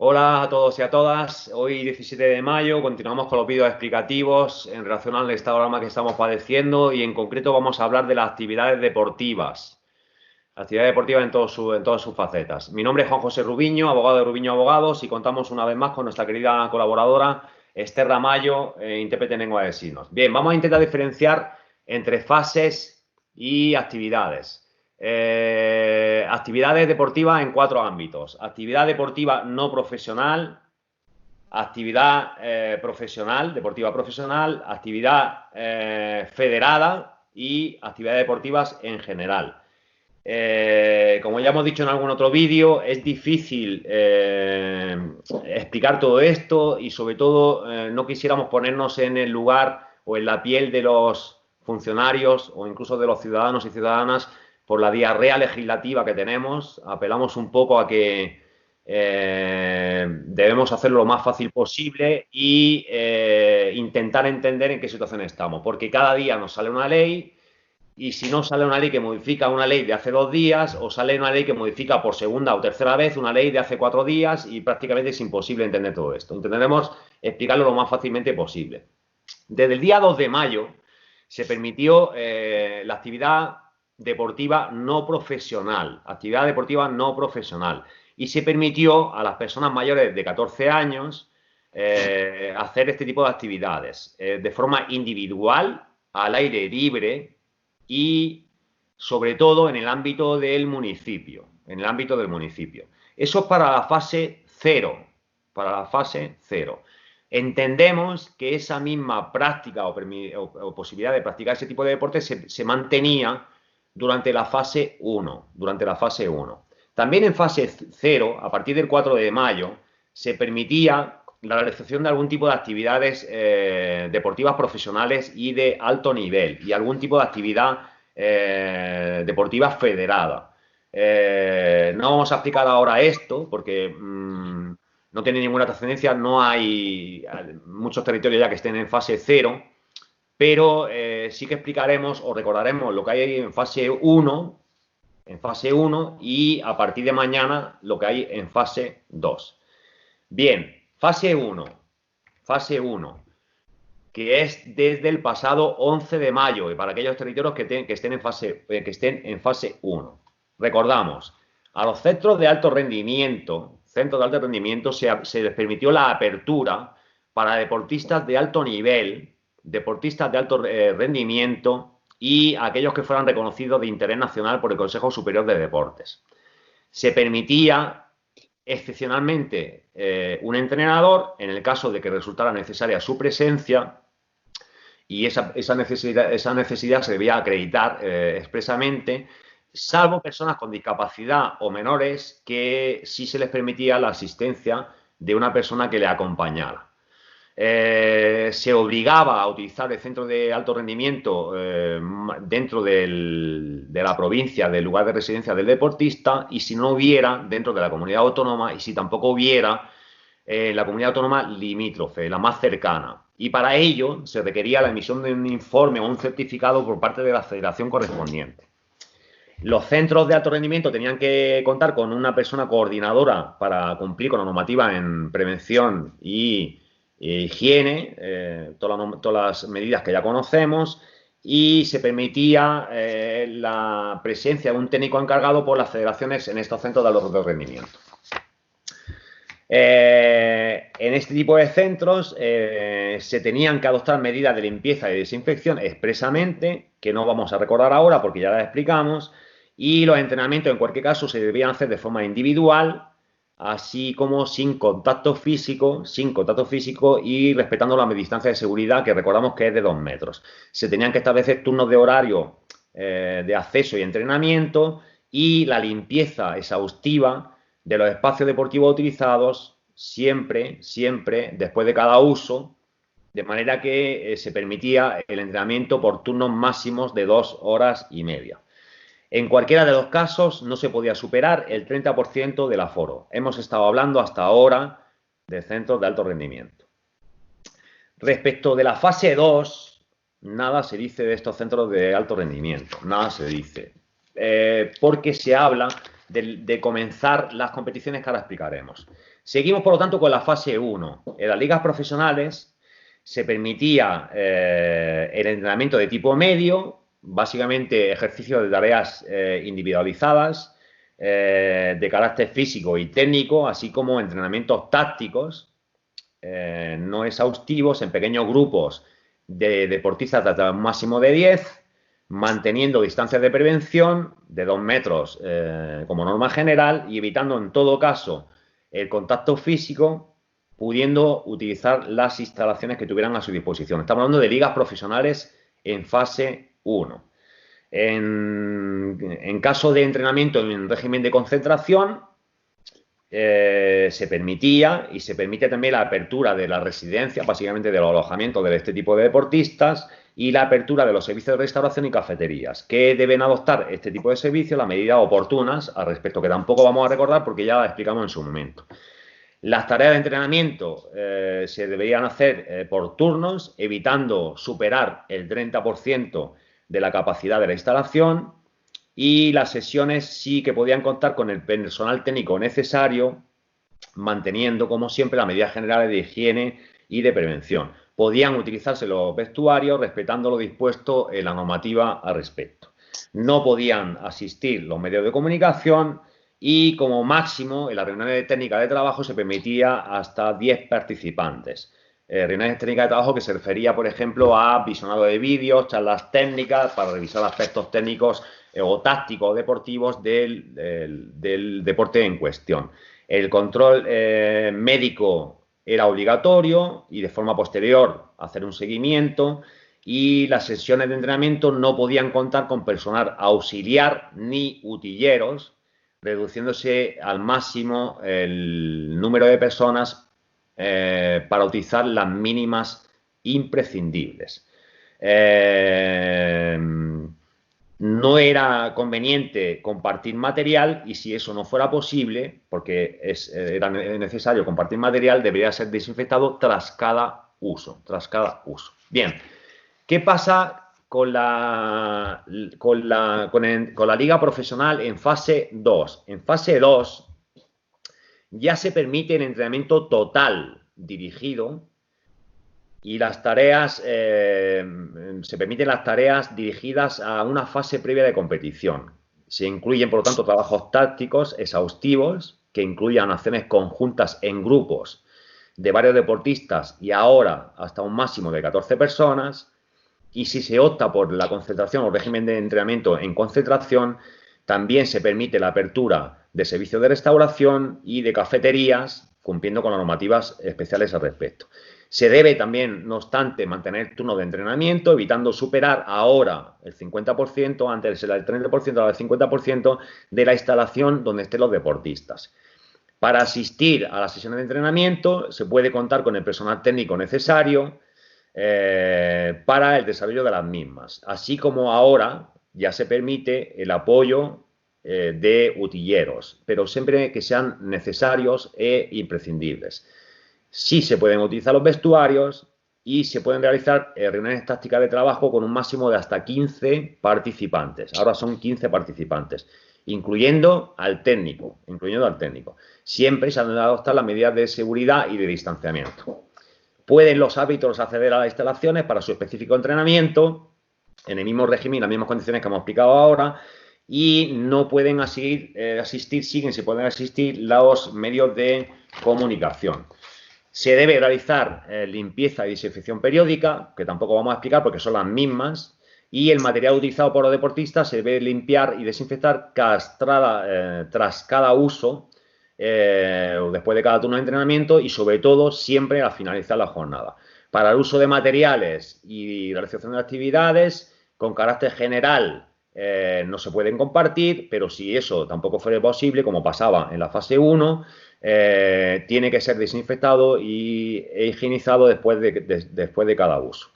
Hola a todos y a todas. Hoy, 17 de mayo, continuamos con los vídeos explicativos en relación al estado de alarma que estamos padeciendo y en concreto vamos a hablar de las actividades deportivas. Actividades deportivas en todas sus facetas. Mi nombre es Juan José Rubiño, abogado de Rubiño Abogados, y contamos una vez más con nuestra querida colaboradora Esther Ramallo, intérprete en lengua de signos. Bien, vamos a intentar diferenciar entre fases y actividades. Actividades deportivas en 4 ámbitos. Actividad deportiva no profesional, actividad profesional, deportiva profesional, actividad federada y actividades deportivas en general. Como ya hemos dicho en algún otro vídeo, es difícil explicar todo esto y sobre todo no quisiéramos ponernos en el lugar o en la piel de los funcionarios o incluso de los ciudadanos y ciudadanas por la diarrea legislativa que tenemos. Apelamos un poco a que debemos hacerlo lo más fácil posible y intentar entender en qué situación estamos, porque cada día nos sale una ley. Y si no sale una ley que modifica una ley de hace 2 días, o sale una ley que modifica por segunda o tercera vez una ley de hace 4 días, y prácticamente es imposible entender todo esto. Intentaremos explicarlo lo más fácilmente posible. Desde el día 2 de mayo se permitió la actividad deportiva no profesional, actividad deportiva no profesional, y se permitió a las personas mayores de 14 años hacer este tipo de actividades de forma individual, al aire libre, y sobre todo en el ámbito del municipio, en el ámbito del municipio. Eso es para la fase 0, para la fase 0. Entendemos que esa misma práctica o posibilidad de practicar ese tipo de deporte se mantenía durante la fase 1, durante la fase 1. También en fase 0, a partir del 4 de mayo, se permitía la realización de algún tipo de actividades deportivas profesionales y de alto nivel y algún tipo de actividad deportiva federada. No vamos a explicar ahora esto porque no tiene ninguna trascendencia, no hay muchos territorios ya que estén en fase 0, pero sí que explicaremos o recordaremos lo que hay en fase 1, y a partir de mañana lo que hay en fase 2. Bien, fase 1, que es desde el pasado 11 de mayo, y para aquellos territorios que estén en fase 1. Recordamos, a los centros de alto rendimiento, se les permitió la apertura para deportistas de alto nivel, deportistas de alto rendimiento y aquellos que fueran reconocidos de interés nacional por el Consejo Superior de Deportes. Se permitía excepcionalmente un entrenador, en el caso de que resultara necesaria su presencia, y esa necesidad se debía acreditar expresamente, salvo personas con discapacidad o menores que sí se les permitía la asistencia de una persona que le acompañara. Se obligaba a utilizar el centro de alto rendimiento dentro de la provincia, del lugar de residencia del deportista, y si no hubiera, dentro de la comunidad autónoma, y si tampoco hubiera, la comunidad autónoma limítrofe, la más cercana. Y para ello se requería la emisión de un informe o un certificado por parte de la federación correspondiente. Los centros de alto rendimiento tenían que contar con una persona coordinadora para cumplir con la normativa en prevención y higiene, todas las medidas que ya conocemos, y se permitía la presencia de un técnico encargado por las federaciones en estos centros de alto rendimiento. En este tipo de centros se tenían que adoptar medidas de limpieza y desinfección expresamente, que no vamos a recordar ahora porque ya las explicamos, y los entrenamientos en cualquier caso se debían hacer de forma individual, así como sin contacto físico y respetando la distancia de seguridad, que recordamos que es de 2 metros. Se tenían que establecer turnos de horario de acceso y entrenamiento, y la limpieza exhaustiva de los espacios deportivos utilizados siempre después de cada uso, de manera que se permitía el entrenamiento por turnos máximos de 2 horas y media. En cualquiera de los casos no se podía superar el 30% del aforo. Hemos estado hablando hasta ahora de centros de alto rendimiento. Respecto de la fase 2, nada se dice de estos centros de alto rendimiento, nada se dice, porque se habla de comenzar las competiciones que ahora explicaremos. Seguimos, por lo tanto, con la fase 1. En las ligas profesionales se permitía el entrenamiento de tipo medio, básicamente ejercicio de tareas individualizadas, de carácter físico y técnico, así como entrenamientos tácticos no exhaustivos en pequeños grupos de deportistas hasta un máximo de 10, manteniendo distancias de prevención de 2 metros como norma general y evitando en todo caso el contacto físico, pudiendo utilizar las instalaciones que tuvieran a su disposición. Estamos hablando de ligas profesionales en fase 1. En caso de entrenamiento en régimen de concentración, se permitía y se permite también la apertura de la residencia, básicamente de los alojamientos de este tipo de deportistas, y la apertura de los servicios de restauración y cafeterías, que deben adoptar este tipo de servicios las medidas oportunas al respecto, que tampoco vamos a recordar porque ya las explicamos en su momento. Las tareas de entrenamiento se deberían hacer por turnos, evitando superar el 30% de la capacidad de la instalación, y las sesiones sí que podían contar con el personal técnico necesario, manteniendo, como siempre, las medidas generales de higiene y de prevención. Podían utilizarse los vestuarios respetando lo dispuesto en la normativa al respecto. No podían asistir los medios de comunicación y, como máximo, en las reuniones de técnica de trabajo se permitía hasta 10 participantes. Reuniones técnicas de trabajo que se refería, por ejemplo, a visionado de vídeos, charlas técnicas para revisar aspectos técnicos o tácticos deportivos del deporte en cuestión. El control médico era obligatorio y de forma posterior hacer un seguimiento, y las sesiones de entrenamiento no podían contar con personal auxiliar ni utilleros, reduciéndose al máximo el número de personas para utilizar las mínimas imprescindibles. No era conveniente compartir material, y si eso no fuera posible, porque era necesario compartir material, debería ser desinfectado tras cada uso. Bien, ¿qué pasa con la liga profesional en fase 2? En fase 2 ya se permite el entrenamiento total dirigido y las tareas, se permiten las tareas dirigidas a una fase previa de competición. Se incluyen, por lo tanto, trabajos tácticos exhaustivos que incluyan acciones conjuntas en grupos de varios deportistas y ahora hasta un máximo de 14 personas. Y si se opta por la concentración o régimen de entrenamiento en concentración, también se permite la apertura de servicios de restauración y de cafeterías, cumpliendo con las normativas especiales al respecto. Se debe también, no obstante, mantener turnos de entrenamiento, evitando superar ahora el 50%, antes era el 30%, ahora el 50% de la instalación donde estén los deportistas. Para asistir a las sesiones de entrenamiento se puede contar con el personal técnico necesario para el desarrollo de las mismas, así como ahora ya se permite el apoyo de utilleros, pero siempre que sean necesarios e imprescindibles. Sí se pueden utilizar los vestuarios y se pueden realizar reuniones tácticas de trabajo con un máximo de hasta 15 participantes. Ahora son 15 participantes, incluyendo al técnico. Siempre se han de adoptar las medidas de seguridad y de distanciamiento. Pueden los árbitros acceder a las instalaciones para su específico entrenamiento, en el mismo régimen y las mismas condiciones que hemos explicado ahora, y no pueden se pueden asistir los medios de comunicación. Se debe realizar limpieza y desinfección periódica, que tampoco vamos a explicar porque son las mismas, y el material utilizado por los deportistas se debe limpiar y desinfectar tras cada uso, después de cada turno de entrenamiento y sobre todo siempre al finalizar la jornada. Para el uso de materiales y realización de actividades con carácter general no se pueden compartir, pero si eso tampoco fuera posible, como pasaba en la fase 1, tiene que ser desinfectado e higienizado después de cada uso.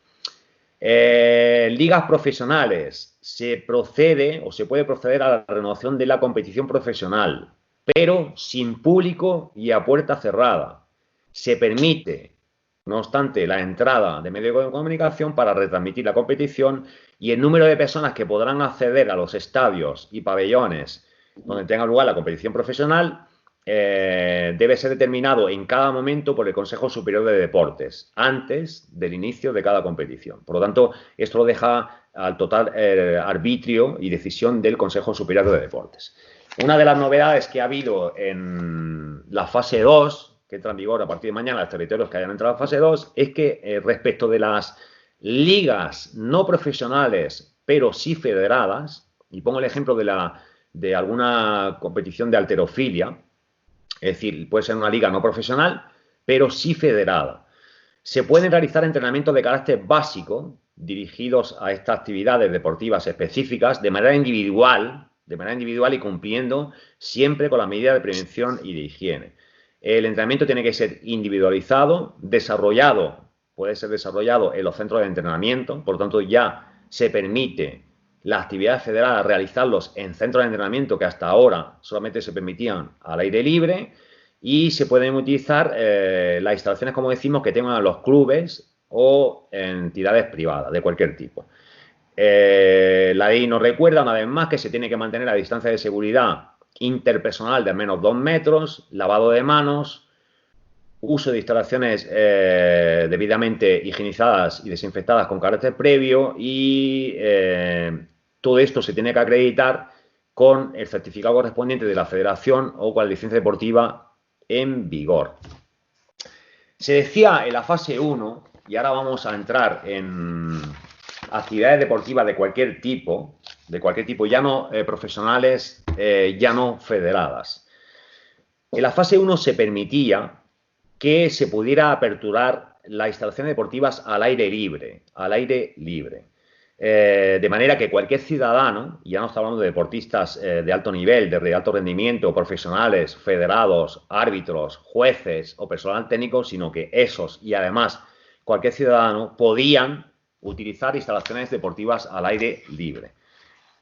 Ligas profesionales, se puede proceder a la renovación de la competición profesional, pero sin público y a puerta cerrada. Se permite, no obstante, la entrada de medios de comunicación para retransmitir la competición, y el número de personas que podrán acceder a los estadios y pabellones donde tenga lugar la competición profesional debe ser determinado en cada momento por el Consejo Superior de Deportes, antes del inicio de cada competición. Por lo tanto, esto lo deja al total arbitrio y decisión del Consejo Superior de Deportes. Una de las novedades que ha habido en la fase 2, que entra en vigor a partir de mañana, los territorios que hayan entrado en fase 2, es que respecto de las ligas no profesionales, pero sí federadas, y pongo el ejemplo de alguna competición de halterofilia, es decir, puede ser una liga no profesional, pero sí federada. Se pueden realizar entrenamientos de carácter básico dirigidos a estas actividades deportivas específicas de manera individual y cumpliendo siempre con las medidas de prevención y de higiene. El entrenamiento tiene que ser individualizado, puede ser desarrollado en los centros de entrenamiento, por lo tanto ya se permite las actividades federadas realizarlos en centros de entrenamiento que hasta ahora solamente se permitían al aire libre, y se pueden utilizar las instalaciones, como decimos, que tengan los clubes o entidades privadas de cualquier tipo. La ley nos recuerda una vez más que se tiene que mantener la distancia de seguridad interpersonal de al menos 2 metros, lavado de manos, uso de instalaciones debidamente higienizadas y desinfectadas con carácter previo, y todo esto se tiene que acreditar con el certificado correspondiente de la federación o con la licencia deportiva en vigor. Se decía en la fase 1, y ahora vamos a entrar en actividades deportivas de cualquier tipo, ya no profesionales, ya no federadas. En la fase 1 se permitía que se pudiera aperturar las instalaciones deportivas al aire libre, de manera que cualquier ciudadano, y ya no estamos hablando de deportistas de alto nivel, de alto rendimiento, profesionales, federados, árbitros, jueces o personal técnico, sino que esos y además cualquier ciudadano podían utilizar instalaciones deportivas al aire libre.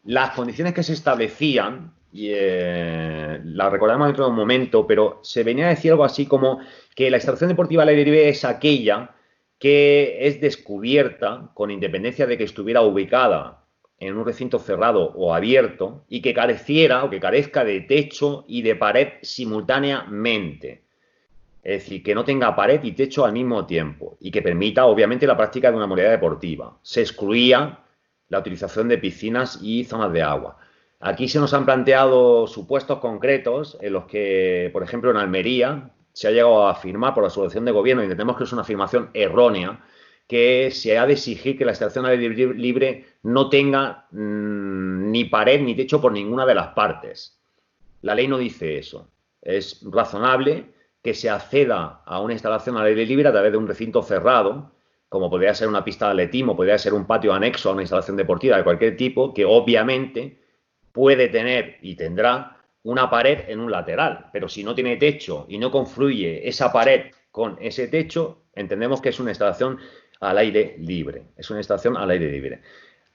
Las condiciones que se establecían, y las recordaremos dentro de un momento, pero se venía a decir algo así como que la instalación deportiva al aire libre es aquella que es descubierta con independencia de que estuviera ubicada en un recinto cerrado o abierto, y que careciera o que carezca de techo y de pared simultáneamente. Es decir, que no tenga pared y techo al mismo tiempo, y que permita, obviamente, la práctica de una modalidad deportiva. Se excluía la utilización de piscinas y zonas de agua. Aquí se nos han planteado supuestos concretos en los que, por ejemplo, en Almería se ha llegado a afirmar por la subvención de gobierno, y entendemos que es una afirmación errónea, que se ha de exigir que la instalación al aire libre no tenga ni pared ni techo por ninguna de las partes. La ley no dice eso. Es razonable que se acceda a una instalación al aire libre a través de un recinto cerrado, como podría ser una pista de atletismo, podría ser un patio anexo a una instalación deportiva de cualquier tipo, que obviamente puede tener y tendrá una pared en un lateral, pero si no tiene techo y no confluye esa pared con ese techo, entendemos que es una instalación al aire libre. Es una instalación al aire libre.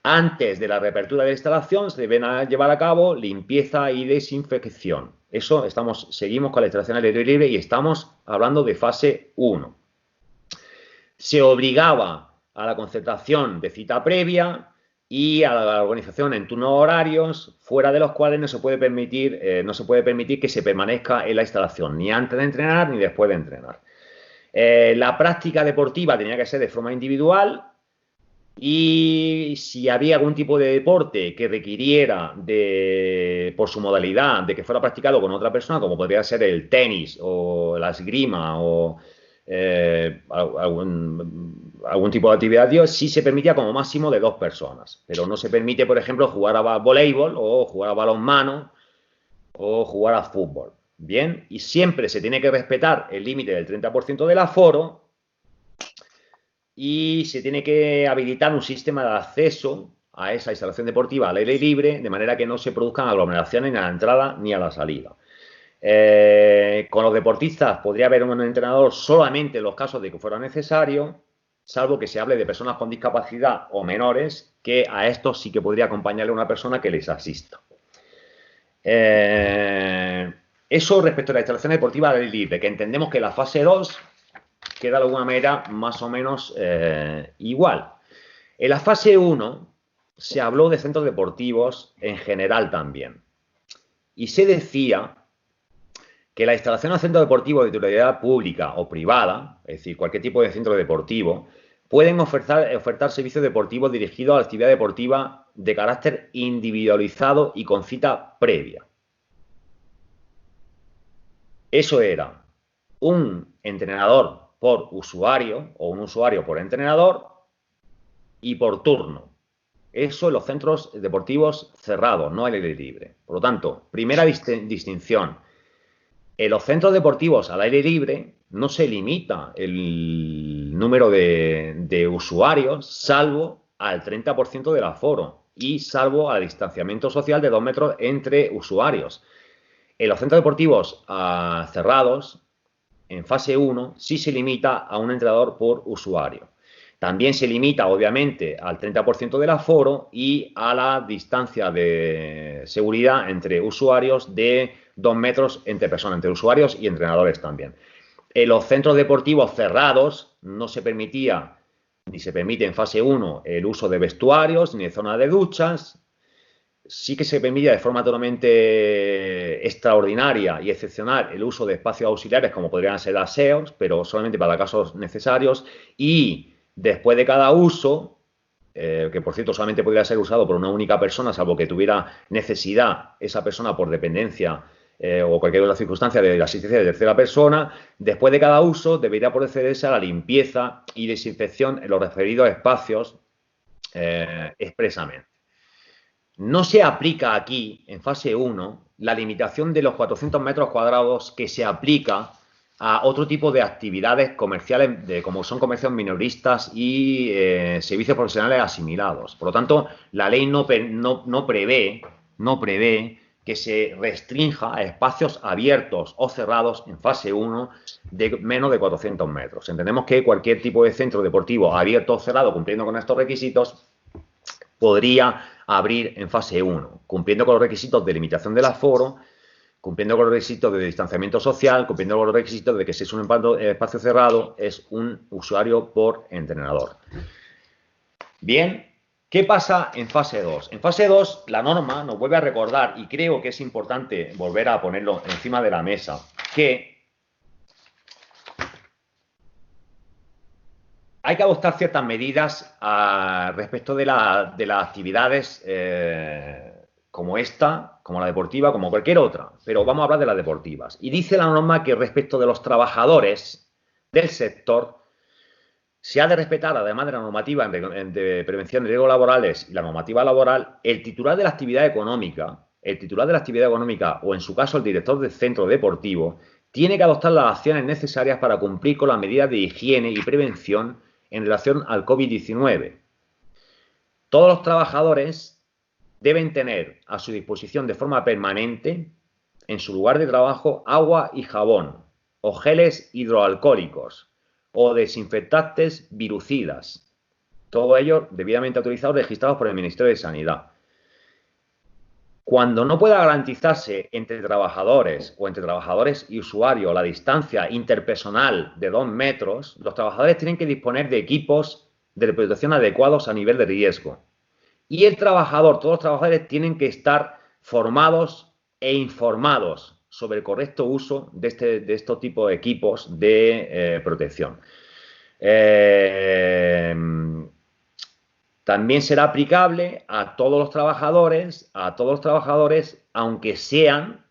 Antes de la reapertura de la instalación se deben llevar a cabo limpieza y desinfección. Eso seguimos con la instalación al aire libre y estamos hablando de fase 1. Se obligaba a la concertación de cita previa y a la organización en turnos horarios, fuera de los cuales no se puede permitir que se permanezca en la instalación, ni antes de entrenar ni después de entrenar. La práctica deportiva tenía que ser de forma individual, y si había algún tipo de deporte que requiriera, por su modalidad, de que fuera practicado con otra persona, como podría ser el tenis o la esgrima o algún tipo de actividad, sí se permitía como máximo de 2 personas, pero no se permite, por ejemplo, jugar a voleibol o jugar a balonmano o jugar a fútbol. Bien, y siempre se tiene que respetar el límite del 30% del aforo, y se tiene que habilitar un sistema de acceso a esa instalación deportiva al aire libre, de manera que no se produzcan aglomeraciones ni a la entrada ni a la salida. Con los deportistas podría haber un entrenador solamente en los casos de que fuera necesario, salvo que se hable de personas con discapacidad o menores, que a estos sí que podría acompañarle una persona que les asista. Eso respecto a la instalación deportiva al aire libre, que entendemos que la fase 2 queda de alguna manera más o menos igual. En la fase 1 se habló de centros deportivos en general también, y se decía que la instalación en centro deportivo de titularidad pública o privada, es decir, cualquier tipo de centro deportivo, pueden ofertar servicios deportivos dirigidos a la actividad deportiva de carácter individualizado y con cita previa. Eso era un entrenador por usuario o un usuario por entrenador y por turno. Eso en los centros deportivos cerrados, no al aire libre. Por lo tanto, primera distinción. En los centros deportivos al aire libre no se limita el número de usuarios, salvo al 30% del aforo y salvo al distanciamiento social de 2 metros entre usuarios. En los centros deportivos cerrados, en fase 1, sí se limita a un entrenador por usuario. También se limita, obviamente, al 30% del aforo y a la distancia de seguridad entre usuarios de 2 metros entre personas, entre usuarios y entrenadores también. En los centros deportivos cerrados no se permitía, ni se permite en fase 1, el uso de vestuarios ni de zonas de duchas. Sí que se permitía de forma totalmente extraordinaria y excepcional el uso de espacios auxiliares como podrían ser aseos, pero solamente para casos necesarios, y después de cada uso, que por cierto solamente podría ser usado por una única persona, salvo que tuviera necesidad esa persona por dependencia o cualquier otra circunstancia de la asistencia de tercera persona, después de cada uso debería procederse a la limpieza y desinfección en los referidos espacios expresamente. No se aplica aquí, en fase 1, la limitación de los 400 metros cuadrados que se aplica a otro tipo de actividades comerciales, como son comercios minoristas y servicios profesionales asimilados. Por lo tanto, la ley no prevé que se restrinja a espacios abiertos o cerrados en fase 1 de menos de 400 metros. Entendemos que cualquier tipo de centro deportivo abierto o cerrado cumpliendo con estos requisitos podría abrir en fase 1, cumpliendo con los requisitos de limitación del aforo, cumpliendo con los requisitos de distanciamiento social, cumpliendo con los requisitos de que si es un espacio cerrado es un usuario por entrenador. Bien, ¿qué pasa en fase 2? En fase 2 la norma nos vuelve a recordar, y creo que es importante volver a ponerlo encima de la mesa, que hay que adoptar ciertas medidas respecto de las actividades como esta, como la deportiva, como cualquier otra, pero vamos a hablar de las deportivas. Y dice la norma que respecto de los trabajadores del sector se ha de respetar, además de la normativa de prevención de riesgos laborales y la normativa laboral, el titular de la actividad económica, o en su caso el director del centro deportivo, tiene que adoptar las acciones necesarias para cumplir con las medidas de higiene y prevención en relación al COVID-19. Todos los trabajadores deben tener a su disposición de forma permanente en su lugar de trabajo agua y jabón, o geles hidroalcohólicos, o desinfectantes virucidas. Todo ello debidamente autorizados y registrados por el Ministerio de Sanidad. Cuando no pueda garantizarse entre trabajadores o entre trabajadores y usuarios la distancia interpersonal de 2 metros, los trabajadores tienen que disponer de equipos de protección adecuados a nivel de riesgo. Y todos los trabajadores tienen que estar formados e informados sobre el correcto uso de estos tipos de equipos de protección. También será aplicable a todos los trabajadores, aunque sean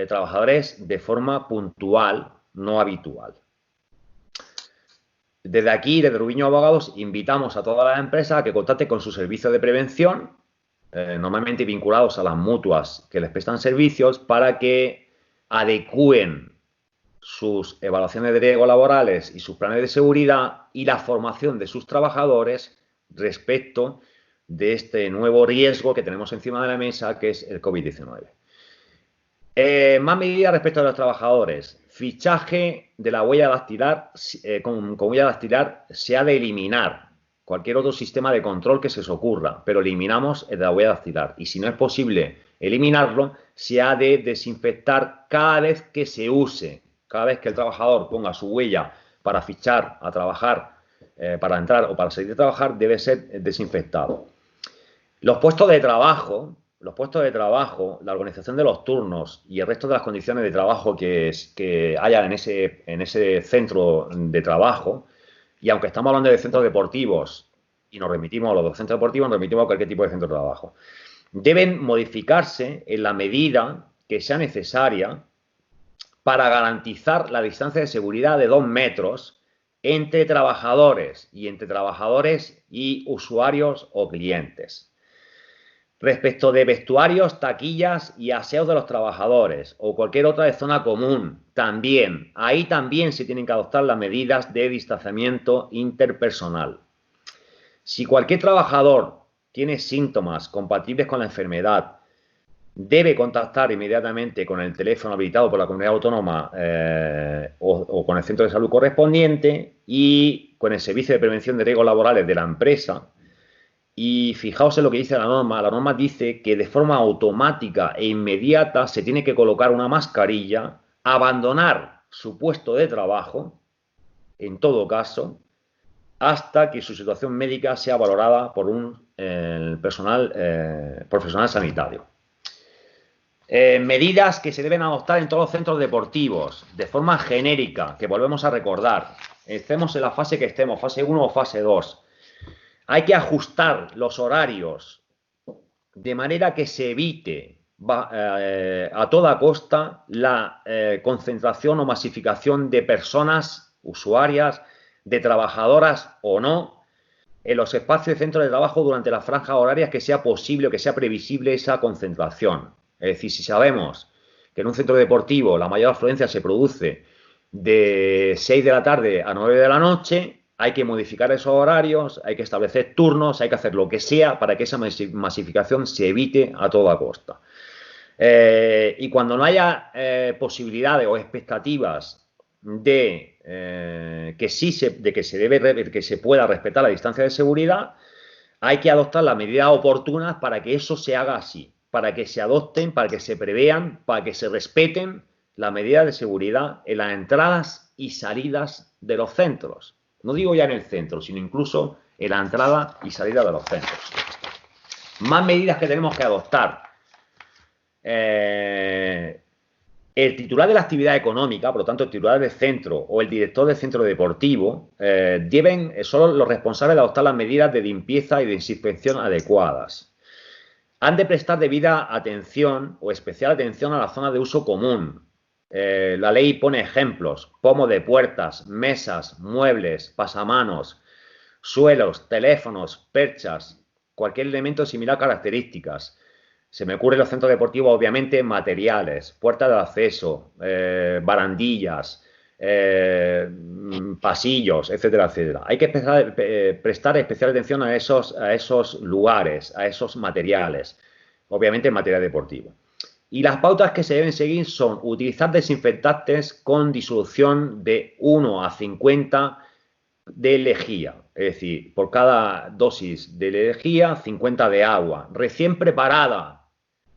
trabajadores de forma puntual, no habitual. Desde aquí, desde Rubiño Abogados, invitamos a todas las empresas a que contacten con sus servicios de prevención, normalmente vinculados a las mutuas que les prestan servicios, para que adecúen sus evaluaciones de riesgos laborales y sus planes de seguridad y la formación de sus trabajadores respecto de este nuevo riesgo que tenemos encima de la mesa, que es el COVID-19. Más medidas respecto a los trabajadores. Fichaje de la huella dactilar, con huella dactilar se ha de eliminar cualquier otro sistema de control que se os ocurra, pero eliminamos el de la huella dactilar. Y si no es posible eliminarlo, se ha de desinfectar cada vez que se use. Cada vez que el trabajador ponga su huella para fichar a trabajar, para entrar o para salir de trabajar, debe ser desinfectado. Los puestos de trabajo los puestos de trabajo, la organización de los turnos y el resto de las condiciones de trabajo que haya en ese centro de trabajo, y aunque estamos hablando de centros deportivos y nos remitimos a los centros deportivos, nos remitimos a cualquier tipo de centro de trabajo, deben modificarse en la medida que sea necesaria para garantizar la distancia de seguridad de 2 metros entre trabajadores y usuarios o clientes. Respecto de vestuarios, taquillas y aseos de los trabajadores o cualquier otra de zona común, ahí también se tienen que adoptar las medidas de distanciamiento interpersonal. Si cualquier trabajador tiene síntomas compatibles con la enfermedad, debe contactar inmediatamente con el teléfono habilitado por la comunidad autónoma o con el centro de salud correspondiente y con el servicio de prevención de riesgos laborales de la empresa. Y fijaos en lo que dice la norma. La norma dice que de forma automática e inmediata se tiene que colocar una mascarilla, abandonar su puesto de trabajo, en todo caso, hasta que su situación médica sea valorada por un profesional sanitario. Medidas que se deben adoptar en todos los centros deportivos, de forma genérica, que volvemos a recordar. Estemos en la fase que estemos, fase 1 o fase 2. Hay que ajustar los horarios de manera que se evite a toda costa la concentración o masificación de personas usuarias, de trabajadoras o no, en los espacios de centro de trabajo durante las franjas horarias que sea posible o que sea previsible esa concentración. Es decir, si sabemos que en un centro deportivo la mayor afluencia se produce de 6 de la tarde a 9 de la noche, hay que modificar esos horarios, hay que establecer turnos, hay que hacer lo que sea para que esa masificación se evite a toda costa. Y cuando no haya posibilidades o expectativas de que se pueda respetar la distancia de seguridad, hay que adoptar las medidas oportunas para que eso se haga así, para que se adopten, para que se prevean, para que se respeten las medidas de seguridad en las entradas y salidas de los centros. No digo ya en el centro, sino incluso en la entrada y salida de los centros. Más medidas que tenemos que adoptar. El titular de la actividad económica, por lo tanto el titular del centro o el director del centro deportivo, son los responsables de adoptar las medidas de limpieza y desinfección adecuadas. Han de prestar debida atención o especial atención a la zona de uso común. La ley pone ejemplos: pomo de puertas, mesas, muebles, pasamanos, suelos, teléfonos, perchas, cualquier elemento similar características. Se me ocurre en los centros deportivos, obviamente, materiales, puertas de acceso, barandillas, pasillos, etcétera, etcétera. Hay que prestar especial atención a esos lugares, a esos materiales, obviamente en materia deportiva. Y las pautas que se deben seguir son utilizar desinfectantes con disolución de 1 a 50 de lejía. Es decir, por cada dosis de lejía, 50 de agua. Recién preparada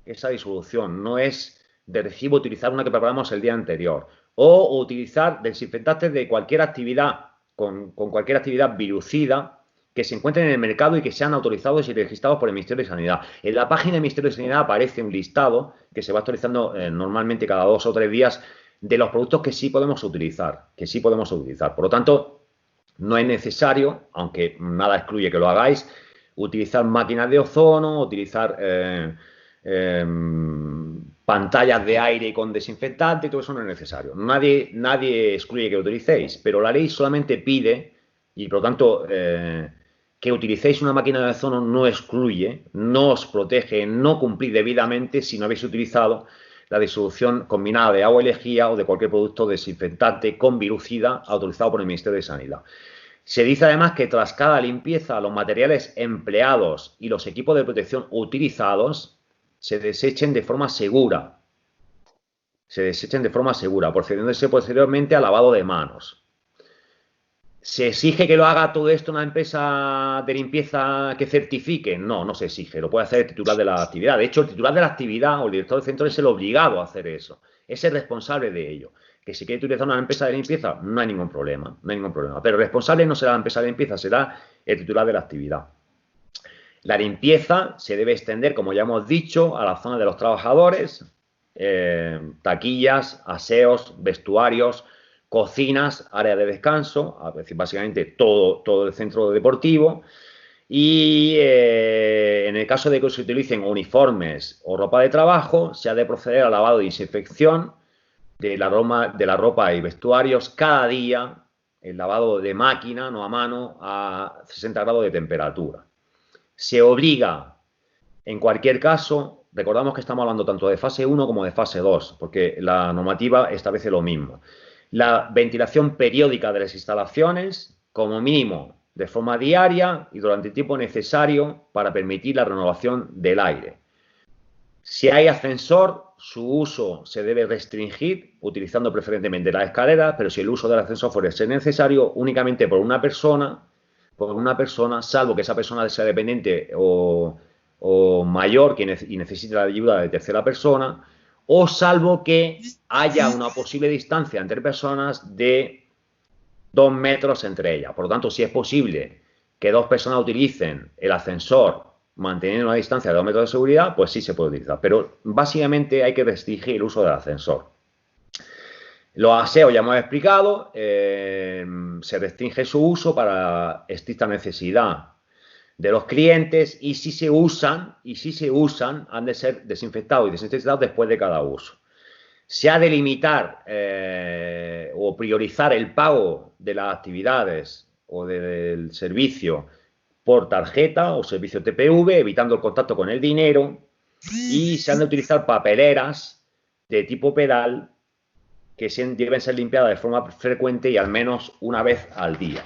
esa disolución. No es de recibo utilizar una que preparamos el día anterior. O utilizar desinfectantes de cualquier actividad, con cualquier actividad virucida, que se encuentren en el mercado y que sean autorizados y registrados por el Ministerio de Sanidad. En la página del Ministerio de Sanidad aparece un listado que se va actualizando normalmente cada 2 o 3 días de los productos que sí podemos utilizar, Por lo tanto, no es necesario, aunque nada excluye que lo hagáis, utilizar máquinas de ozono, utilizar pantallas de aire con desinfectante, todo eso no es necesario. Nadie excluye que lo utilicéis, pero la ley solamente pide, y por lo tanto que utilicéis una máquina de ozono no excluye, no os protege, no cumplís debidamente si no habéis utilizado la disolución combinada de agua y lejía o de cualquier producto desinfectante con virucida autorizado por el Ministerio de Sanidad. Se dice además que tras cada limpieza los materiales empleados y los equipos de protección utilizados se desechen de forma segura, procediéndose posteriormente al lavado de manos. ¿Se exige que lo haga todo esto una empresa de limpieza que certifique? No, no se exige, lo puede hacer el titular de la actividad. De hecho, el titular de la actividad o el director del centro es el obligado a hacer eso, es el responsable de ello. Que si quiere utilizar una empresa de limpieza, no hay ningún problema, Pero el responsable no será la empresa de limpieza, será el titular de la actividad. La limpieza se debe extender, como ya hemos dicho, a la zona de los trabajadores, taquillas, aseos, vestuarios, cocinas, área de descanso, es decir, básicamente todo el centro deportivo. Y en el caso de que se utilicen uniformes o ropa de trabajo, se ha de proceder al lavado y desinfección de la ropa y vestuarios cada día, el lavado de máquina, no a mano, a 60 grados de temperatura. Se obliga, en cualquier caso, recordamos que estamos hablando tanto de fase 1 como de fase 2, porque la normativa establece lo mismo. La ventilación periódica de las instalaciones, como mínimo de forma diaria y durante el tiempo necesario para permitir la renovación del aire. Si hay ascensor, su uso se debe restringir utilizando preferentemente las escaleras, pero si el uso del ascensor fuera necesario, únicamente por una persona, salvo que esa persona sea dependiente o mayor y necesite la ayuda de tercera persona, o salvo que haya una posible distancia entre personas de 2 metros entre ellas. Por lo tanto, si es posible que dos personas utilicen el ascensor manteniendo una distancia de 2 metros de seguridad, pues sí se puede utilizar. Pero básicamente hay que restringir el uso del ascensor. Los aseos ya hemos explicado, se restringe su uso para estricta necesidad de los clientes y si se usan, han de ser desinfectados y desinfectados después de cada uso. Se ha de limitar o priorizar el pago de las actividades o del servicio por tarjeta o servicio TPV, evitando el contacto con el dinero, y se han de utilizar papeleras de tipo pedal que deben ser limpiadas de forma frecuente y al menos una vez al día.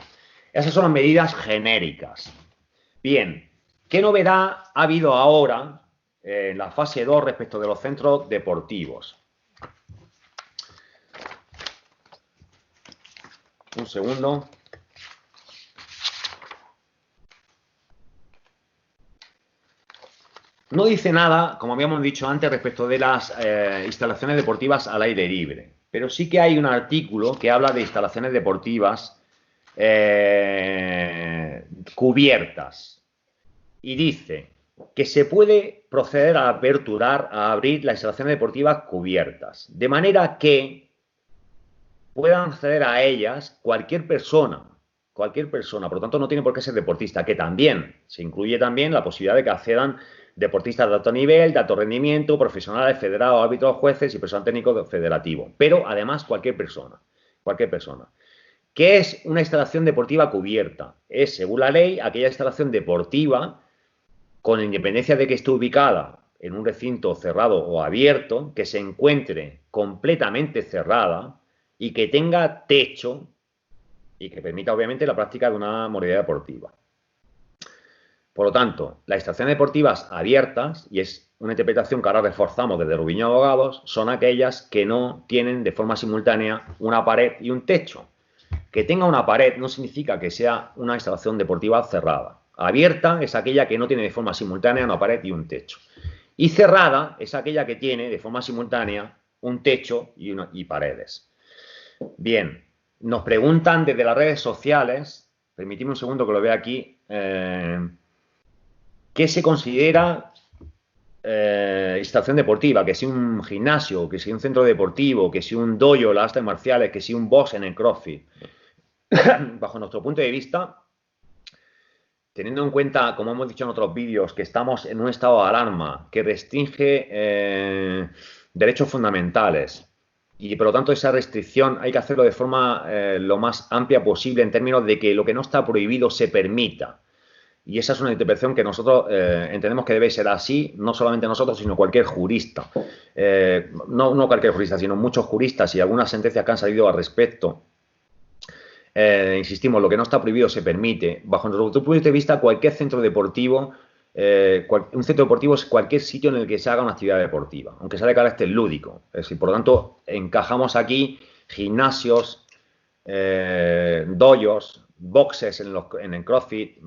Esas son las medidas genéricas. Bien, ¿qué novedad ha habido ahora en la fase 2 respecto de los centros deportivos? Un segundo. No dice nada, como habíamos dicho antes, respecto de las instalaciones deportivas al aire libre. Pero sí que hay un artículo que habla de instalaciones deportivas cubiertas. Y dice que se puede proceder a abrir las instalaciones deportivas cubiertas. De manera que puedan acceder a ellas cualquier persona, por lo tanto no tiene por qué ser deportista, que también se incluye también la posibilidad de que accedan deportistas de alto nivel, de alto rendimiento, profesionales, federados, árbitros, jueces y personal técnico federativo, pero además cualquier persona. ¿Qué es una instalación deportiva cubierta? Es, según la ley, aquella instalación deportiva, con independencia de que esté ubicada en un recinto cerrado o abierto, que se encuentre completamente cerrada y que tenga techo y que permita, obviamente, la práctica de una modalidad deportiva. Por lo tanto, las instalaciones deportivas abiertas, y es una interpretación que ahora reforzamos desde Rubiño Abogados, son aquellas que no tienen de forma simultánea una pared y un techo. Que tenga una pared no significa que sea una instalación deportiva cerrada. Abierta es aquella que no tiene de forma simultánea una pared y un techo. Y cerrada es aquella que tiene de forma simultánea un techo y paredes. Bien, nos preguntan desde las redes sociales, permitidme un segundo que lo vea aquí, ¿qué se considera instalación deportiva? Que si un gimnasio, que si un centro deportivo, que si un dojo, las artes marciales, que si un box en el CrossFit. Bajo nuestro punto de vista, teniendo en cuenta, como hemos dicho en otros vídeos, que estamos en un estado de alarma que restringe derechos fundamentales y por lo tanto esa restricción hay que hacerlo de forma lo más amplia posible en términos de que lo que no está prohibido se permita. Y esa es una interpretación que nosotros entendemos que debe ser así, no solamente nosotros, sino cualquier jurista. No cualquier jurista, sino muchos juristas y algunas sentencias que han salido al respecto. Insistimos, lo que no está prohibido se permite. Bajo nuestro punto de vista, cualquier centro deportivo, un centro deportivo es cualquier sitio en el que se haga una actividad deportiva, aunque sea de carácter lúdico. Es decir, por lo tanto, encajamos aquí gimnasios, dojos, boxes en el CrossFit,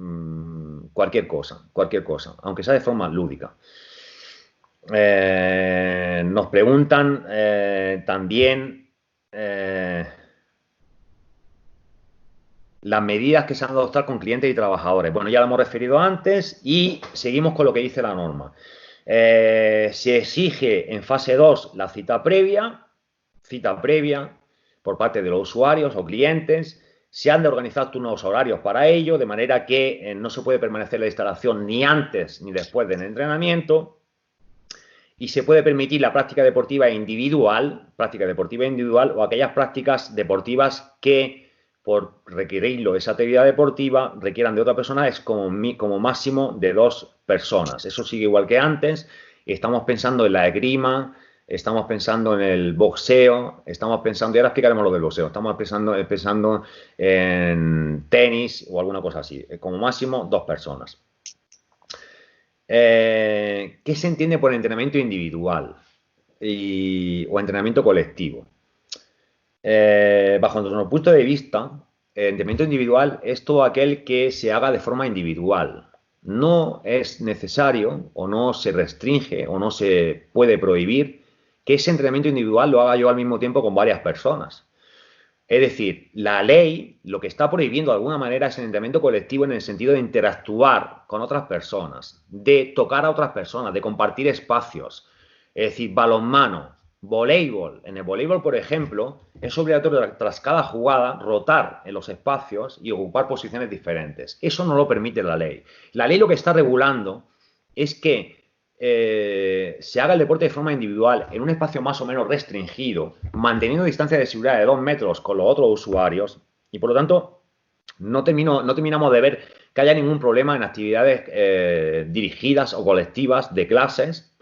cualquier cosa, aunque sea de forma lúdica. Nos preguntan también las medidas que se han de adoptar con clientes y trabajadores. Bueno, ya lo hemos referido antes y seguimos con lo que dice la norma. Se exige en fase 2 la cita previa por parte de los usuarios o clientes. Se han de organizar turnos horarios para ello, de manera que no se puede permanecer en la instalación ni antes ni después del entrenamiento. Y se puede permitir la práctica deportiva individual o aquellas prácticas deportivas que, por requerirlo esa actividad deportiva, requieran de otra persona, es como máximo de 2 personas. Eso sigue igual que antes. Estamos pensando en la esgrima, estamos pensando en el boxeo, estamos pensando, y ahora explicaremos lo del boxeo, estamos pensando en tenis o alguna cosa así. Como máximo 2 personas. ¿Qué se entiende por entrenamiento individual o entrenamiento colectivo? Bajo nuestro punto de vista, el entrenamiento individual es todo aquel que se haga de forma individual. No es necesario o no se restringe o no se puede prohibir que ese entrenamiento individual lo haga yo al mismo tiempo con varias personas. Es decir, la ley lo que está prohibiendo de alguna manera es el entrenamiento colectivo en el sentido de interactuar con otras personas, de tocar a otras personas, de compartir espacios. Es decir, balonmano, voleibol. En el voleibol, por ejemplo, es obligatorio tras cada jugada rotar en los espacios y ocupar posiciones diferentes. Eso no lo permite la ley. La ley lo que está regulando es que se haga el deporte de forma individual en un espacio más o menos restringido, manteniendo distancia de seguridad de 2 metros con los otros usuarios, y por lo tanto no terminamos de ver que haya ningún problema en actividades dirigidas o colectivas de clases.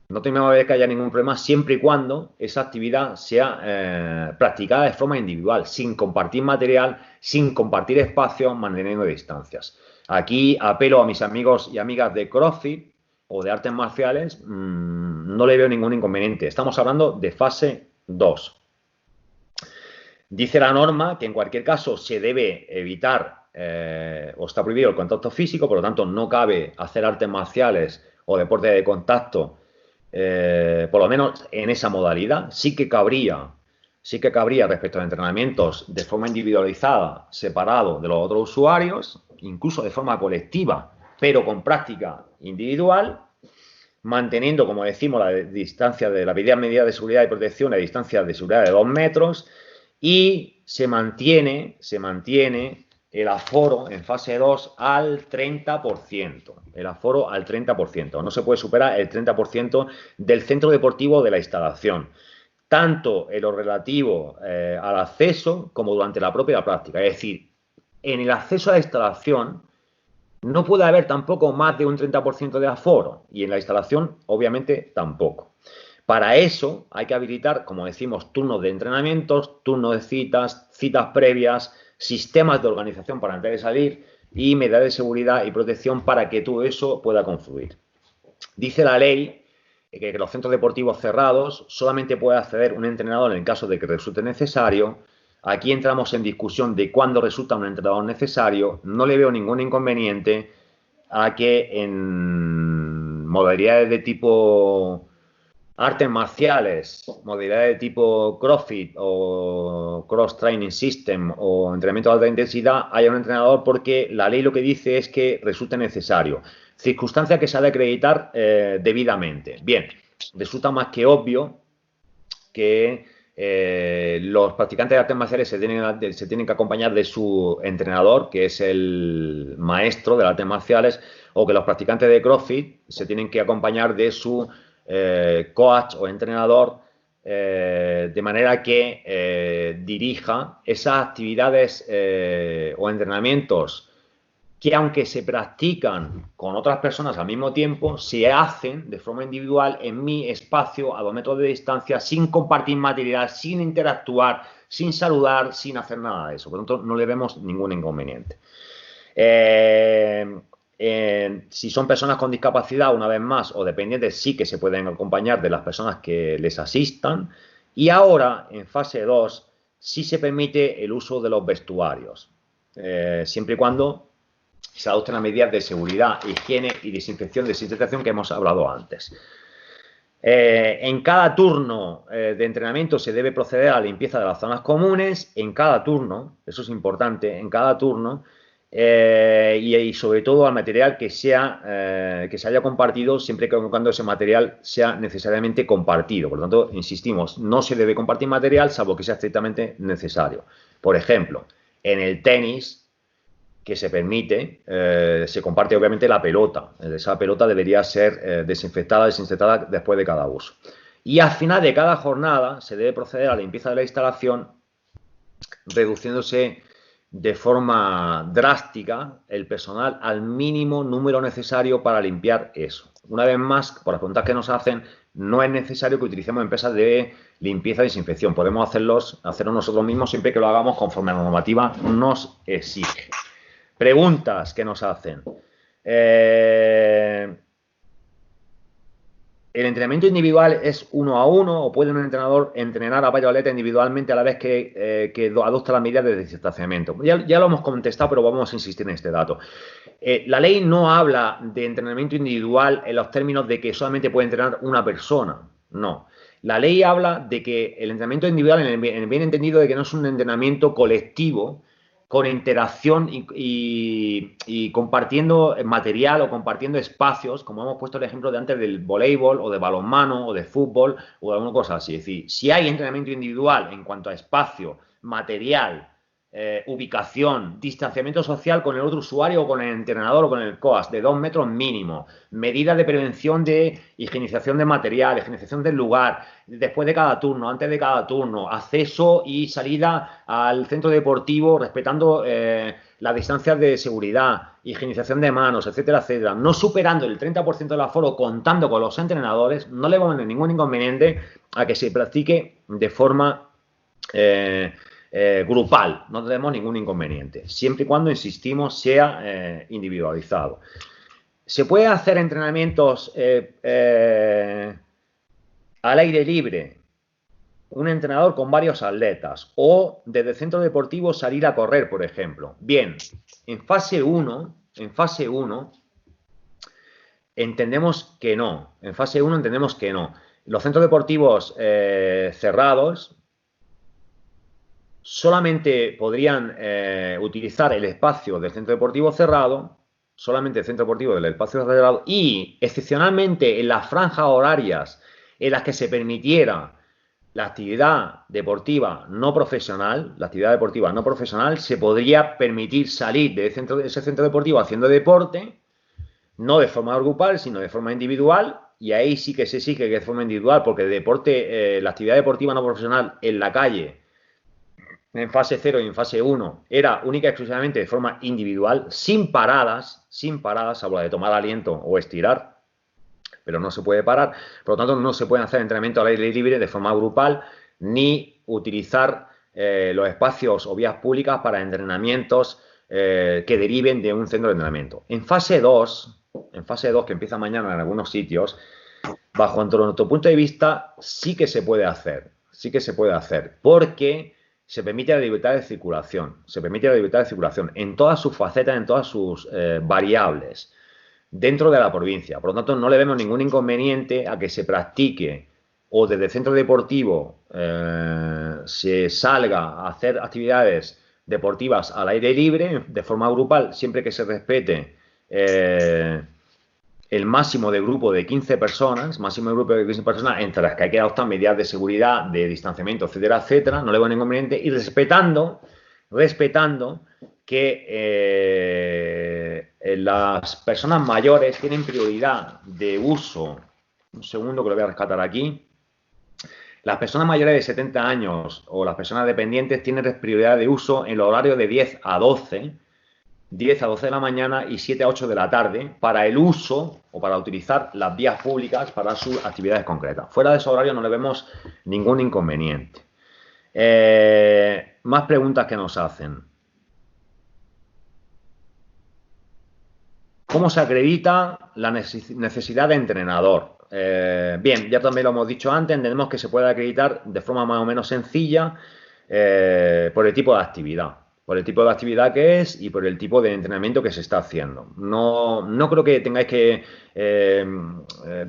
No terminamos de ver que haya ningún problema siempre y cuando esa actividad sea practicada de forma individual, sin compartir material, sin compartir espacios, manteniendo distancias. Aquí apelo a mis amigos y amigas de CrossFit o de artes marciales, no le veo ningún inconveniente. Estamos hablando de fase 2. Dice la norma que en cualquier caso se debe evitar o está prohibido el contacto físico, por lo tanto no cabe hacer artes marciales o deporte de contacto, por lo menos en esa modalidad. Sí que cabría respecto a entrenamientos de forma individualizada, separado de los otros usuarios, incluso de forma colectiva, pero con práctica individual, manteniendo, como decimos, la distancia de la medida de seguridad y protección, la distancia de seguridad de 2 metros, y se mantiene el aforo en fase 2 al 30%. El aforo al 30%. No se puede superar el 30% del centro deportivo de la instalación, tanto en lo relativo al acceso como durante la propia práctica. Es decir, en el acceso a la instalación no puede haber tampoco más de un 30% de aforo, y en la instalación obviamente tampoco. Para eso hay que habilitar, como decimos, turnos de entrenamientos, turnos de citas previas, sistemas de organización para entrar y salir y medidas de seguridad y protección para que todo eso pueda confluir. Dice la ley que los centros deportivos cerrados solamente puede acceder un entrenador en el caso de que resulte necesario. Aquí entramos en discusión de cuándo resulta un entrenador necesario. No le veo ningún inconveniente a que en modalidades de tipo artes marciales, modalidades de tipo CrossFit o Cross Training System o entrenamiento de alta intensidad haya un entrenador, porque la ley lo que dice es que resulte necesario. Circunstancia que se ha de acreditar debidamente. Bien, resulta más que obvio que los practicantes de artes marciales se tienen que acompañar de su entrenador, que es el maestro de las artes marciales, o que los practicantes de CrossFit se tienen que acompañar de su coach o entrenador, de manera que dirija esas actividades o entrenamientos que, aunque se practican con otras personas al mismo tiempo, se hacen de forma individual en mi espacio a 2 metros de distancia, sin compartir material, sin interactuar, sin saludar, sin hacer nada de eso. Por lo tanto, no le vemos ningún inconveniente. Si son personas con discapacidad, una vez más, o dependientes, sí que se pueden acompañar de las personas que les asistan. Y ahora, en fase 2, sí se permite el uso de los vestuarios, siempre y cuando se adopten las medidas de seguridad, higiene y desinfección que hemos hablado antes. En cada turno de entrenamiento se debe proceder a la limpieza de las zonas comunes, en cada turno, eso es importante, en cada turno, y sobre todo al material que se haya compartido, siempre que cuando ese material sea necesariamente compartido. Por lo tanto, insistimos, no se debe compartir material salvo que sea estrictamente necesario. Por ejemplo, en el tenis, que se permite, se comparte obviamente la pelota. Esa pelota debería ser desinfectada después de cada uso. Y al final de cada jornada se debe proceder a la limpieza de la instalación, reduciéndose de forma drástica el personal al mínimo número necesario para limpiar eso. Una vez más, por las preguntas que nos hacen, no es necesario que utilicemos empresas de limpieza y desinfección. Podemos hacerlo nosotros mismos siempre que lo hagamos conforme a la normativa nos exige. Preguntas que nos hacen. ¿El entrenamiento individual es 1 a 1 o puede un entrenador entrenar a varios atletas individualmente a la vez que adopta las medidas de distanciamiento? Ya lo hemos contestado, pero vamos a insistir en este dato. La ley no habla de entrenamiento individual en los términos de que solamente puede entrenar una persona. No. La ley habla de que el entrenamiento individual, en el bien entendido de que no es un entrenamiento colectivo, con interacción y compartiendo material o compartiendo espacios, como hemos puesto el ejemplo de antes del voleibol o de balonmano o de fútbol o alguna cosa así. Es decir, si hay entrenamiento individual en cuanto a espacio, material, ubicación, distanciamiento social con el otro usuario o con el entrenador o con el coach de 2 metros mínimo, medidas de prevención de higienización de material, higienización del lugar, después de cada turno, antes de cada turno, acceso y salida al centro deportivo respetando las distancias de seguridad, higienización de manos, etcétera, etcétera, no superando el 30% del aforo, contando con los entrenadores, no le vamos a poner ningún inconveniente a que se practique de forma grupal, no tenemos ningún inconveniente, siempre y cuando, insistimos, sea individualizado. ¿Se puede hacer entrenamientos al aire libre? Un entrenador con varios atletas o desde el centro deportivo salir a correr, por ejemplo. Bien, en fase 1, entendemos que no. En fase 1 entendemos que no. Los centros deportivos cerrados solamente podrían utilizar el espacio del centro deportivo cerrado, solamente el centro deportivo del espacio cerrado, y excepcionalmente en las franjas horarias en las que se permitiera la actividad deportiva no profesional, se podría permitir salir de ese centro deportivo haciendo deporte, no de forma grupal, sino de forma individual, y ahí sí que se exige que de forma individual, porque el deporte, la actividad deportiva no profesional en la calle, en fase 0 y en fase 1, era única y exclusivamente de forma individual, sin paradas, salvo la de tomar aliento o estirar, pero no se puede parar. Por lo tanto, no se pueden hacer entrenamientos al aire libre de forma grupal, ni utilizar los espacios o vías públicas para entrenamientos que deriven de un centro de entrenamiento. En fase 2, que empieza mañana en algunos sitios, bajo nuestro punto de vista, sí que se puede hacer, porque se permite la libertad de circulación, en todas sus facetas, en todas sus variables, dentro de la provincia. Por lo tanto, no le vemos ningún inconveniente a que se practique o desde el centro deportivo se salga a hacer actividades deportivas al aire libre, de forma grupal, siempre que se respete el máximo de grupo de 15 personas, entre las que hay que adoptar medidas de seguridad, de distanciamiento, etcétera, etcétera, no le veo ningún inconveniente, y respetando que las personas mayores tienen prioridad de uso. Un segundo que lo voy a rescatar aquí. Las personas mayores de 70 años o las personas dependientes tienen prioridad de uso en el horario de 10 a 12 de la mañana y 7 a 8 de la tarde para el uso o para utilizar las vías públicas para sus actividades concretas. Fuera de ese horario no le vemos ningún inconveniente. Más preguntas que nos hacen. ¿Cómo se acredita la necesidad de entrenador? Bien, ya también lo hemos dicho antes, entendemos que se puede acreditar de forma más o menos sencilla por el tipo de actividad. por el tipo de actividad que es y por el tipo de entrenamiento que se está haciendo. No creo que tengáis que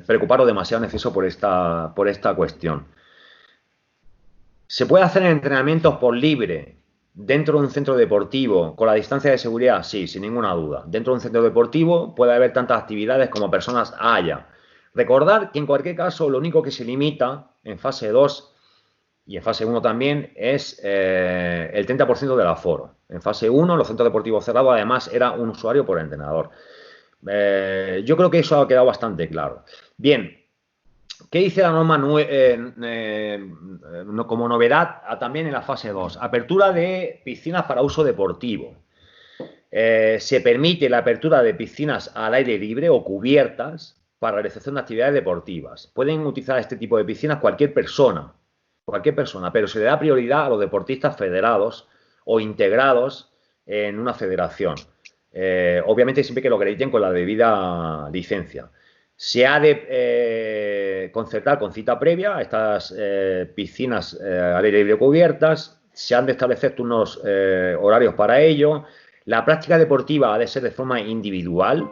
preocuparos demasiado en exceso por esta cuestión. ¿Se puede hacer entrenamientos por libre dentro de un centro deportivo con la distancia de seguridad? Sí, sin ninguna duda. Dentro de un centro deportivo puede haber tantas actividades como personas haya. Recordar que en cualquier caso lo único que se limita en fase 2 y en fase 1 también es el 30% del aforo. En fase 1 los centros deportivos cerrados además era un usuario por entrenador. Yo creo que eso ha quedado bastante claro. Bien, ¿qué dice la norma como novedad también en la fase 2? Apertura de piscinas para uso deportivo. Se permite la apertura de piscinas al aire libre o cubiertas para la realización de actividades deportivas. Pueden utilizar este tipo de piscinas cualquier persona, pero se le da prioridad a los deportistas federados o integrados en una federación. Obviamente siempre que lo acrediten con la debida licencia. Se ha de concertar con cita previa a estas piscinas al aire libre cubiertas, se han de establecer turnos horarios para ello. La práctica deportiva ha de ser de forma individual,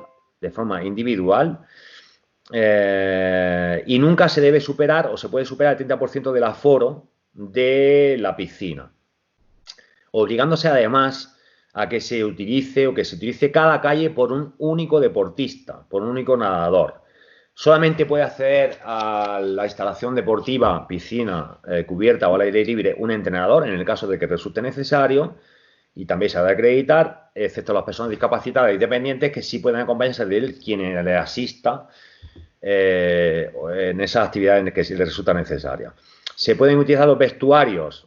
y nunca se debe superar o se puede superar el 30% del aforo de la piscina, obligándose además a que se utilice cada calle por un único deportista, por un único nadador. Solamente puede acceder a la instalación deportiva, piscina cubierta o al aire libre un entrenador en el caso de que resulte necesario, y también se ha de acreditar, excepto las personas discapacitadas y dependientes que sí pueden acompañarse de él quien le asista en esas actividades en que sí les resulta necesaria. Se pueden utilizar los vestuarios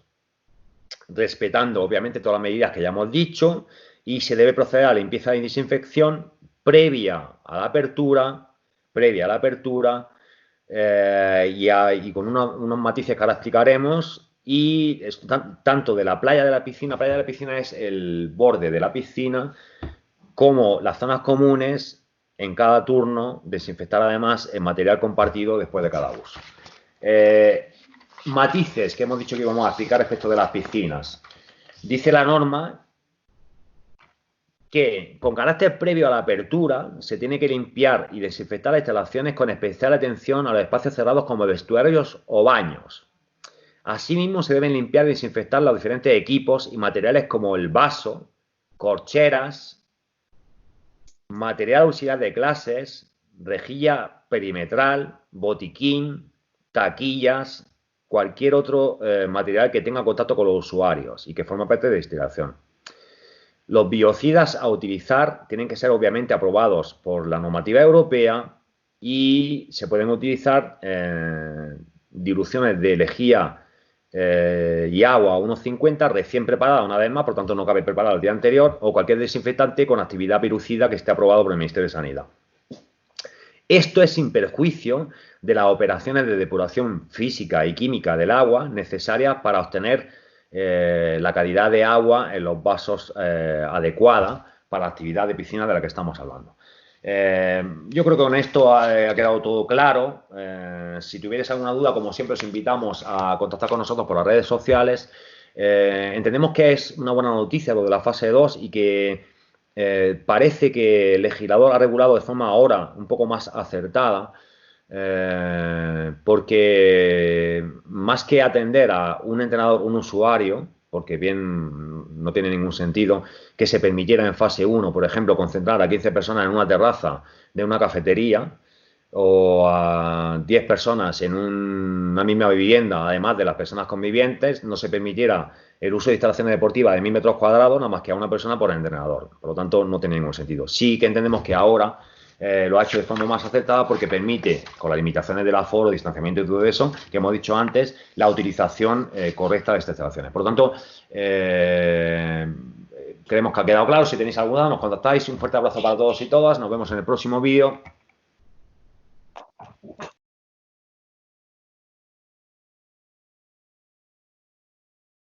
respetando obviamente todas las medidas que ya hemos dicho, y se debe proceder a la limpieza y desinfección previa a la apertura, y con unos matices que ahora explicaremos. Y tanto de la playa de la piscina es el borde de la piscina, como las zonas comunes, en cada turno, desinfectar además en material compartido después de cada uso. Matices que hemos dicho que íbamos a explicar respecto de las piscinas. Dice la norma que con carácter previo a la apertura se tiene que limpiar y desinfectar las instalaciones con especial atención a los espacios cerrados como vestuarios o baños. Asimismo, se deben limpiar y desinfectar los diferentes equipos y materiales como el vaso, corcheras, material auxiliar de clases, rejilla perimetral, botiquín, taquillas, cualquier otro material que tenga contacto con los usuarios y que forma parte de la instalación. Los biocidas a utilizar tienen que ser obviamente aprobados por la normativa europea y se pueden utilizar diluciones de lejía y agua a unos 50 recién preparada una vez más, por tanto no cabe preparada el día anterior, o cualquier desinfectante con actividad pirucida que esté aprobado por el Ministerio de Sanidad. Esto es sin perjuicio de las operaciones de depuración física y química del agua necesarias para obtener la calidad de agua en los vasos adecuada para la actividad de piscina de la que estamos hablando. Yo creo que con esto ha quedado todo claro. Si tuvierais alguna duda, como siempre, os invitamos a contactar con nosotros por las redes sociales. Entendemos que es una buena noticia lo de la fase 2 y que parece que el legislador ha regulado de forma ahora un poco más acertada, porque más que atender a un entrenador, un usuario, porque bien no tiene ningún sentido que se permitiera en fase 1, por ejemplo, concentrar a 15 personas en una terraza de una cafetería o a 10 personas en una misma vivienda, además de las personas convivientes, no se permitiera el uso de instalaciones deportivas de 1000 metros cuadrados, nada más que a una persona por entrenador. Por lo tanto, no tiene ningún sentido. Sí que entendemos que ahora lo ha hecho de forma más acertada porque permite, con las limitaciones del aforo, distanciamiento y todo eso, que hemos dicho antes, la utilización correcta de estas instalaciones. Por lo tanto, creemos que ha quedado claro. Si tenéis alguna, nos contactáis. Un fuerte abrazo para todos y todas. Nos vemos en el próximo vídeo.